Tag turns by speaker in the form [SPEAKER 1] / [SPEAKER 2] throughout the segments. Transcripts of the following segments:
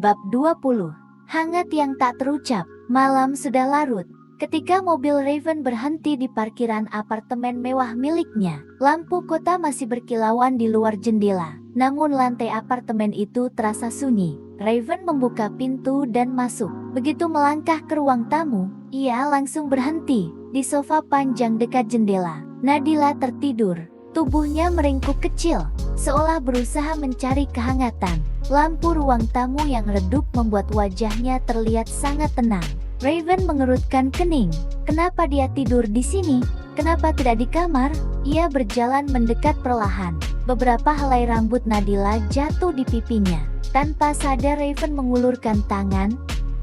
[SPEAKER 1] Bab 20. Hangat yang tak terucap. Malam sudah larut. Ketika mobil Raven berhenti di parkiran apartemen mewah miliknya, lampu kota masih berkilauan di luar jendela. Namun lantai apartemen itu terasa sunyi. Raven membuka pintu dan masuk. Begitu melangkah ke ruang tamu, ia langsung berhenti di sofa panjang dekat jendela. Nadila tertidur. Tubuhnya meringkuk kecil, seolah berusaha mencari kehangatan. Lampu ruang tamu yang redup membuat wajahnya terlihat sangat tenang. Raven mengerutkan kening. Kenapa dia tidur di sini? Kenapa tidak di kamar? Ia berjalan mendekat perlahan. Beberapa helai rambut Nadila jatuh di pipinya. Tanpa sadar Raven mengulurkan tangan,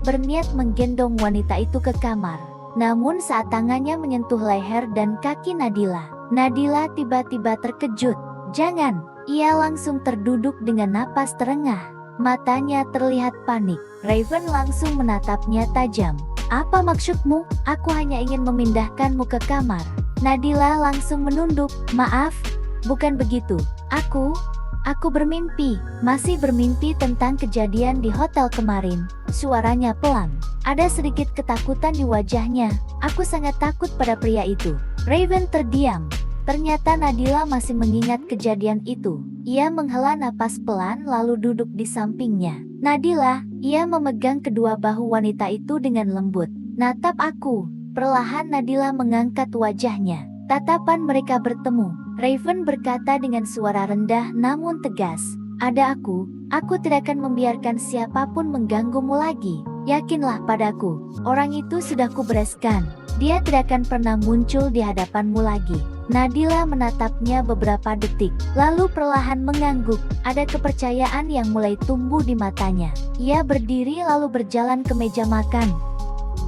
[SPEAKER 1] berniat menggendong wanita itu ke kamar. Namun saat tangannya menyentuh leher dan kaki Nadila, Nadila tiba-tiba terkejut. Jangan! Ia langsung terduduk dengan napas terengah. Matanya terlihat panik. Raven langsung menatapnya tajam. Apa maksudmu? Aku hanya ingin memindahkanmu ke kamar. Nadila langsung menunduk. Maaf, bukan begitu. Aku bermimpi. Masih bermimpi tentang kejadian di hotel kemarin. Suaranya pelan. Ada sedikit ketakutan di wajahnya. Aku sangat takut pada pria itu. Raven terdiam. Ternyata Nadila masih mengingat kejadian itu. Ia menghela napas pelan lalu duduk di sampingnya. Nadila, ia memegang kedua bahu wanita itu dengan lembut. Natap aku. Perlahan Nadila mengangkat wajahnya. Tatapan mereka bertemu. Raven berkata dengan suara rendah namun tegas. Ada aku tidak akan membiarkan siapapun mengganggumu lagi. Yakinlah padaku, orang itu sudah kubereskan. Dia tidak akan pernah muncul di hadapanmu lagi. Nadila menatapnya beberapa detik, lalu perlahan mengangguk. Ada kepercayaan yang mulai tumbuh di matanya. Ia berdiri lalu berjalan ke meja makan.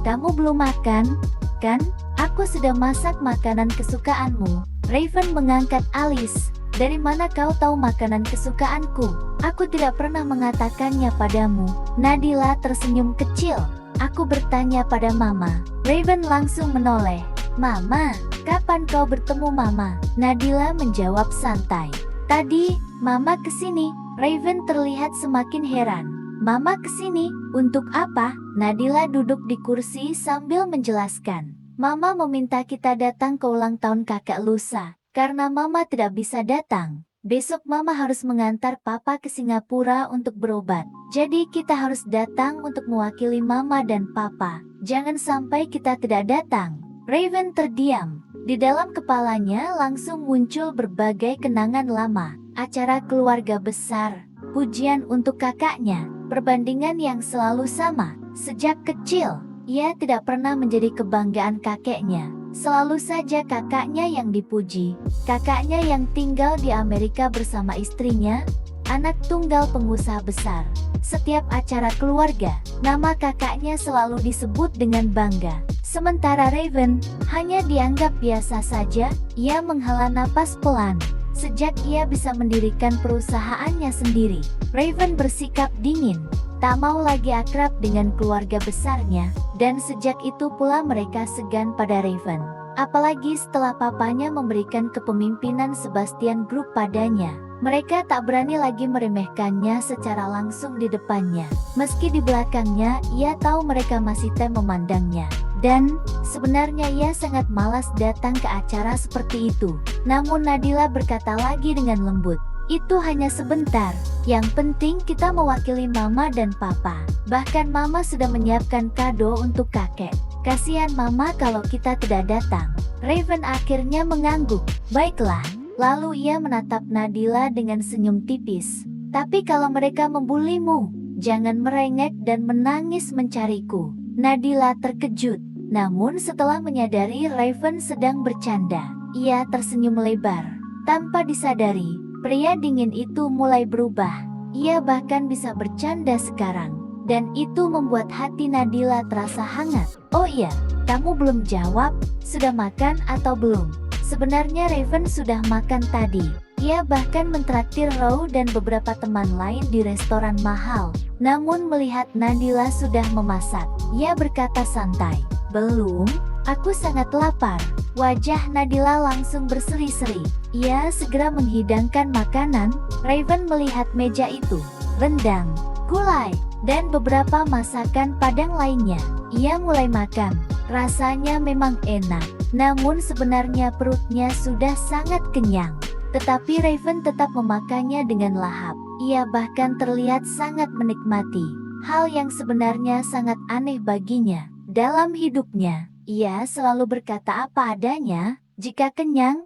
[SPEAKER 1] Kamu belum makan, kan? Aku sudah masak makanan kesukaanmu. Raven mengangkat alis. Dari mana kau tahu makanan kesukaanku? Aku tidak pernah mengatakannya padamu. Nadila tersenyum kecil. Aku bertanya pada Mama. Raven langsung menoleh. Mama, kapan kau bertemu Mama? Nadila menjawab santai. Tadi, Mama kesini. Raven terlihat semakin heran. Mama kesini? Untuk apa? Nadila duduk di kursi sambil menjelaskan. Mama meminta kita datang ke ulang tahun kakak lusa. Karena Mama tidak bisa datang, besok Mama harus mengantar Papa ke Singapura untuk berobat. Jadi kita harus datang untuk mewakili Mama dan Papa. Jangan sampai kita tidak datang. Raven terdiam. Di dalam kepalanya langsung muncul berbagai kenangan lama. Acara keluarga besar, pujian untuk kakaknya, perbandingan yang selalu sama. Sejak kecil, ia tidak pernah menjadi kebanggaan kakeknya. Selalu saja kakaknya yang dipuji. Kakaknya yang tinggal di Amerika bersama istrinya, anak tunggal pengusaha besar. Setiap acara keluarga, nama kakaknya selalu disebut dengan bangga. Sementara Raven hanya dianggap biasa saja. Ia menghela napas pelan. Sejak ia bisa mendirikan perusahaannya sendiri, Raven bersikap dingin. Tak mau lagi akrab dengan keluarga besarnya, dan sejak itu pula mereka segan pada Raven. Apalagi setelah papanya memberikan kepemimpinan Sebastian Group padanya, mereka tak berani lagi meremehkannya secara langsung di depannya. Meski di belakangnya, ia tahu mereka masih memandangnya. Dan, sebenarnya ia sangat malas datang ke acara seperti itu. Namun Nadila berkata lagi dengan lembut. Itu hanya sebentar. Yang penting kita mewakili Mama dan Papa. Bahkan Mama sudah menyiapkan kado untuk kakek. Kasihan Mama kalau kita tidak datang. Raven akhirnya mengangguk. Baiklah. Lalu ia menatap Nadila dengan senyum tipis. Tapi kalau mereka membulimu, jangan merengek dan menangis mencariku. Nadila terkejut. Namun setelah menyadari Raven sedang bercanda, ia tersenyum lebar. Tanpa disadari, pria dingin itu mulai berubah. Ia bahkan bisa bercanda sekarang. Dan itu membuat hati Nadila terasa hangat. Oh iya, kamu belum jawab, sudah makan atau belum? Sebenarnya Raven sudah makan tadi. Ia bahkan mentraktir Row dan beberapa teman lain di restoran mahal. Namun melihat Nadila sudah memasak, ia berkata santai. Belum, aku sangat lapar. Wajah Nadila langsung berseri-seri. Ia segera menghidangkan makanan. Raven melihat meja itu. Rendang, gulai, dan beberapa masakan Padang lainnya. Ia mulai makan. Rasanya memang enak, namun sebenarnya perutnya sudah sangat kenyang. Tetapi Raven tetap memakannya dengan lahap. Ia bahkan terlihat sangat menikmati. Hal yang sebenarnya sangat aneh baginya. Dalam hidupnya, ia selalu berkata apa adanya. Jika kenyang,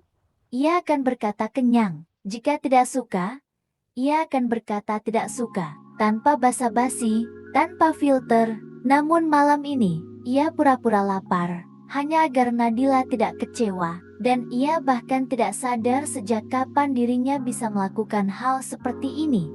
[SPEAKER 1] ia akan berkata kenyang. Jika tidak suka, ia akan berkata tidak suka. Tanpa basa-basi, tanpa filter. Namun malam ini, ia pura-pura lapar. Hanya agar Nadila tidak kecewa. Dan ia bahkan tidak sadar sejak kapan dirinya bisa melakukan hal seperti ini.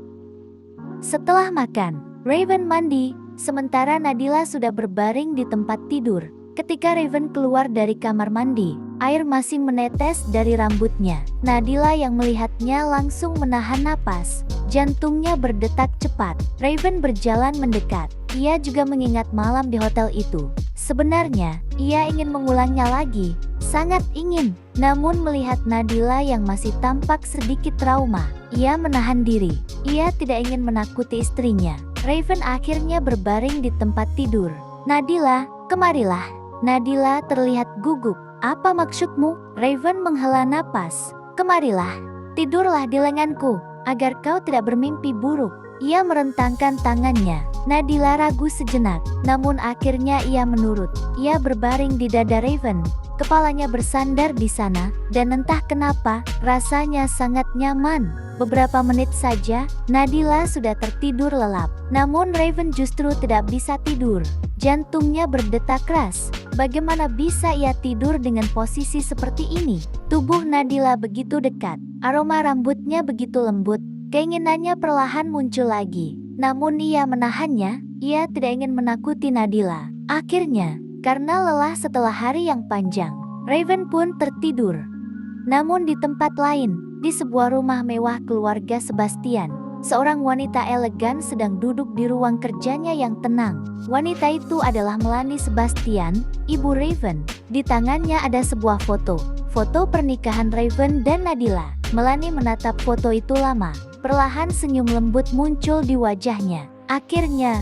[SPEAKER 1] Setelah makan, Raven mandi, sementara Nadila sudah berbaring di tempat tidur. Ketika Raven keluar dari kamar mandi, air masih menetes dari rambutnya. Nadila yang melihatnya langsung menahan napas. Jantungnya berdetak cepat. Raven berjalan mendekat. Ia juga mengingat malam di hotel itu. Sebenarnya, ia ingin mengulangnya lagi. Sangat ingin. Namun melihat Nadila yang masih tampak sedikit trauma, ia menahan diri. Ia tidak ingin menakuti istrinya. Raven akhirnya berbaring di tempat tidur. Nadila, kemarilah. Nadila terlihat gugup. Apa maksudmu? Raven menghela napas. Kemarilah. Tidurlah di lenganku, agar kau tidak bermimpi buruk. Ia merentangkan tangannya. Nadila ragu sejenak, namun akhirnya ia menurut. Ia berbaring di dada Raven. Kepalanya bersandar di sana, dan entah kenapa, rasanya sangat nyaman. Beberapa menit saja, Nadila sudah tertidur lelap. Namun Raven justru tidak bisa tidur. Jantungnya berdetak keras. Bagaimana bisa ia tidur dengan posisi seperti ini? Tubuh Nadila begitu dekat. Aroma rambutnya begitu lembut. Keinginannya perlahan muncul lagi. Namun ia menahannya. Ia tidak ingin menakuti Nadila. Akhirnya, karena lelah setelah hari yang panjang, Raven pun tertidur. Namun di tempat lain, di sebuah rumah mewah keluarga Sebastian, seorang wanita elegan sedang duduk di ruang kerjanya yang tenang. Wanita itu adalah Melanie Sebastian, ibu Raven. Di tangannya ada sebuah foto. Foto pernikahan Raven dan Nadila. Melanie menatap foto itu lama. Perlahan senyum lembut muncul di wajahnya. Akhirnya,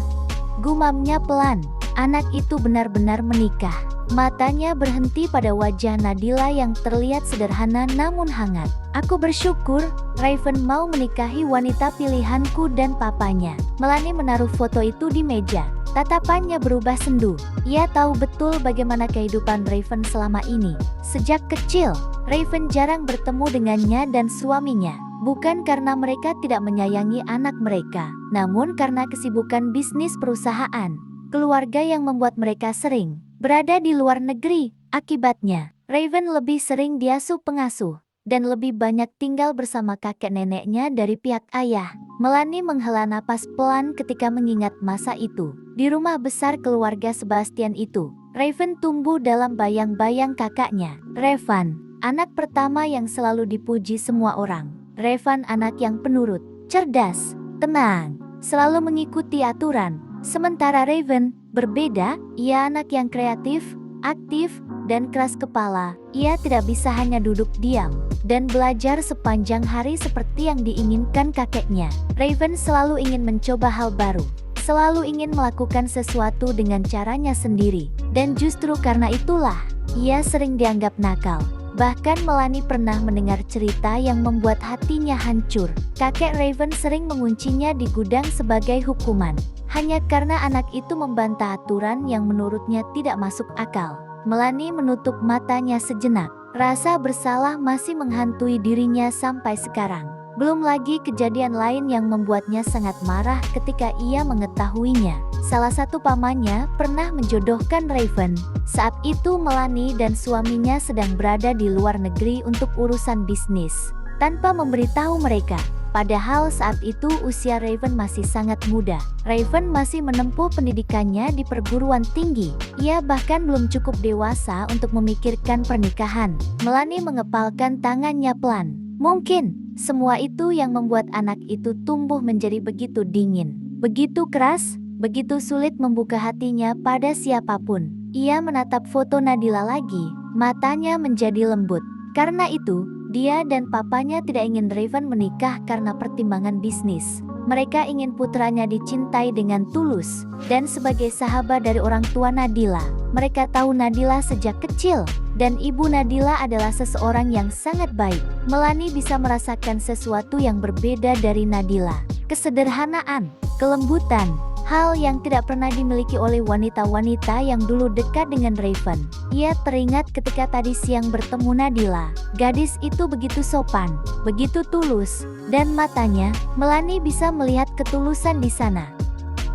[SPEAKER 1] gumamnya pelan. Anak itu benar-benar menikah. Matanya berhenti pada wajah Nadila yang terlihat sederhana namun hangat. Aku bersyukur, Raven mau menikahi wanita pilihanku dan papanya. Melanie menaruh foto itu di meja. Tatapannya berubah sendu. Ia tahu betul bagaimana kehidupan Raven selama ini. Sejak kecil, Raven jarang bertemu dengannya dan suaminya. Bukan karena mereka tidak menyayangi anak mereka, namun karena kesibukan bisnis perusahaan. Keluarga yang membuat mereka sering berada di luar negeri. Akibatnya, Raven lebih sering diasuh pengasuh dan lebih banyak tinggal bersama kakek neneknya dari pihak ayah. Melanie menghela napas pelan ketika mengingat masa itu. Di rumah besar keluarga Sebastian itu, Raven tumbuh dalam bayang-bayang kakaknya. Revan, anak pertama yang selalu dipuji semua orang. Revan anak yang penurut, cerdas, tenang, selalu mengikuti aturan. Sementara Raven berbeda, ia anak yang kreatif, aktif, dan keras kepala. Ia tidak bisa hanya duduk diam dan belajar sepanjang hari seperti yang diinginkan kakeknya. Raven selalu ingin mencoba hal baru, selalu ingin melakukan sesuatu dengan caranya sendiri. Dan justru karena itulah, ia sering dianggap nakal. Bahkan Melanie pernah mendengar cerita yang membuat hatinya hancur. Kakek Raven sering menguncinya di gudang sebagai hukuman, hanya karena anak itu membantah aturan yang menurutnya tidak masuk akal. Melanie menutup matanya sejenak. Rasa bersalah masih menghantui dirinya sampai sekarang. Belum lagi kejadian lain yang membuatnya sangat marah ketika ia mengetahuinya. Salah satu pamannya pernah menjodohkan Raven. Saat itu Melanie dan suaminya sedang berada di luar negeri untuk urusan bisnis, tanpa memberitahu mereka. Padahal saat itu usia Raven masih sangat muda. Raven masih menempuh pendidikannya di perguruan tinggi. Ia bahkan belum cukup dewasa untuk memikirkan pernikahan. Melanie mengepalkan tangannya pelan. Mungkin, semua itu yang membuat anak itu tumbuh menjadi begitu dingin, begitu keras, begitu sulit membuka hatinya pada siapapun. Ia menatap foto Nadila lagi, matanya menjadi lembut. Karena itu, Dia dan papanya tidak ingin Raven menikah karena pertimbangan bisnis. Mereka ingin putranya dicintai dengan tulus. Dan sebagai sahabat dari orang tua Nadila, mereka tahu Nadila sejak kecil. Dan ibu Nadila adalah seseorang yang sangat baik. Melanie bisa merasakan sesuatu yang berbeda dari Nadila. Kesederhanaan, kelembutan, hal yang tidak pernah dimiliki oleh wanita-wanita yang dulu dekat dengan Raven. Ia teringat ketika tadi siang bertemu Nadila. Gadis itu begitu sopan, begitu tulus, dan matanya, Melanie bisa melihat ketulusan di sana.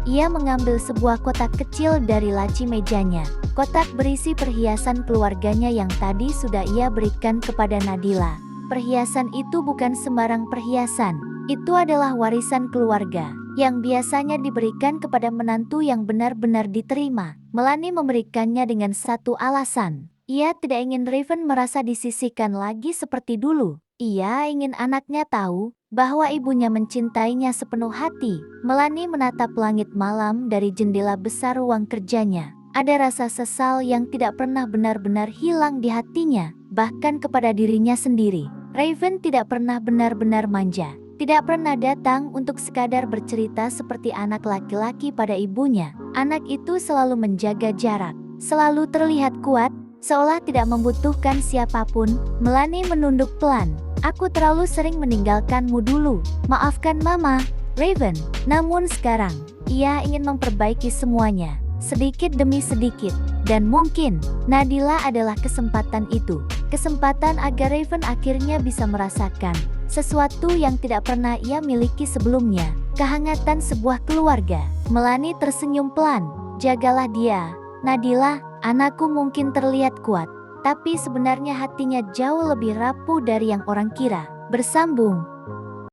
[SPEAKER 1] Ia mengambil sebuah kotak kecil dari laci mejanya. Kotak berisi perhiasan keluarganya yang tadi sudah ia berikan kepada Nadila. Perhiasan itu bukan sembarang perhiasan. Itu adalah warisan keluarga yang biasanya diberikan kepada menantu yang benar-benar diterima. Melanie memberikannya dengan satu alasan. Ia tidak ingin Raven merasa disisihkan lagi seperti dulu. Ia ingin anaknya tahu bahwa ibunya mencintainya sepenuh hati. Melanie menatap langit malam dari jendela besar ruang kerjanya. Ada rasa sesal yang tidak pernah benar-benar hilang di hatinya, bahkan kepada dirinya sendiri. Raven tidak pernah benar-benar manja. Tidak pernah datang untuk sekadar bercerita seperti anak laki-laki pada ibunya. Anak itu selalu menjaga jarak, selalu terlihat kuat, seolah tidak membutuhkan siapapun. Melanie menunduk pelan. Aku terlalu sering meninggalkanmu dulu. Maafkan Mama, Raven. Namun sekarang, ia ingin memperbaiki semuanya, sedikit demi sedikit. Dan mungkin, Nadila adalah kesempatan itu. Kesempatan agar Raven akhirnya bisa merasakan sesuatu yang tidak pernah ia miliki sebelumnya. Kehangatan sebuah keluarga. Melanie tersenyum pelan. Jagalah dia, Nadila. Anakku mungkin terlihat kuat, tapi sebenarnya hatinya jauh lebih rapuh dari yang orang kira. Bersambung.